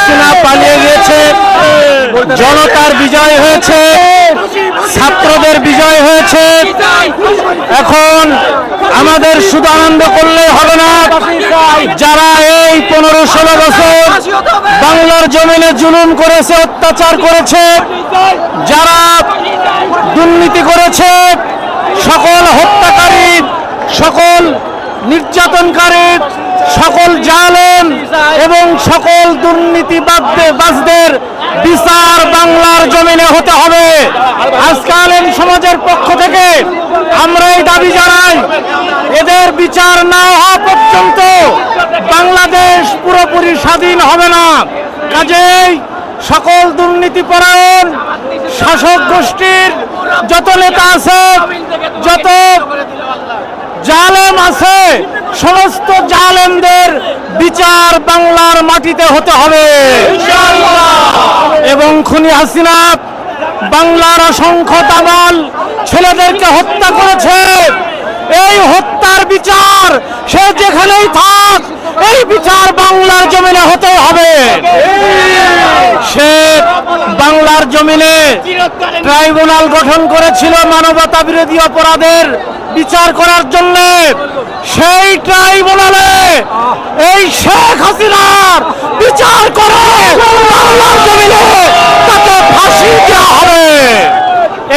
হাসিনা পালিয়ে গিয়েছে, জনতার বিজয় হয়েছে, ছাত্রদের বিজয় হয়েছে। এখন আমাদের শুধু আনন্দ করলে হবে না, যারা এই 15-16 বছর বাংলার জমিনে জুলুম করেছে, অত্যাচার করেছে, যারা দুর্নীতি করেছে, সকল হত্যাকারী, সকল নির্যাতনকারী, সকল জালেম এবং সকল দুর্নীতিবাজদের বিচার বাংলার জমিনে হতে হবে। আজকে আলেম সমাজের পক্ষ থেকে আমরা এই দাবি জানাই, এদের বিচার না হওয়া পর্যন্ত বাংলাদেশ পুরোপুরি স্বাধীন হবে না। কাজেই সকল দুর্নীতিপরায়ণ শাসক গোষ্ঠীর যত নেতা আছে, যত জালেম আছে, সমস্ত জালেমদের বিচার বাংলার মাটিতে হতে হবে এবং খুনি হাসিনা বাংলার অসংখ্য দামাল ছেলেদেরকে হত্যা করেছে। এই হত্যার বিচার সে যেখানেই থাক, এই বিচার বাংলার জমিনে হতে হবে। সে বাংলার জমিনে ট্রাইব্যুনাল গঠন করেছিল মানবতা বিরোধী অপরাধের বিচার করার জন্য। সেই ট্রাইব্যুনালে এই শেখ হাসিনার বিচার করে বাংলার জমিনে তাকে ফাঁসি দেওয়া হবে।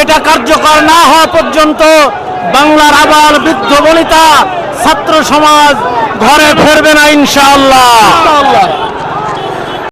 এটা কার্যকর না হওয়া পর্যন্ত বাংলার আবার বৃদ্ধ বনিতা ছাত্র সমাজ ঘরে ফিরবে না ইনশাআল্লাহ।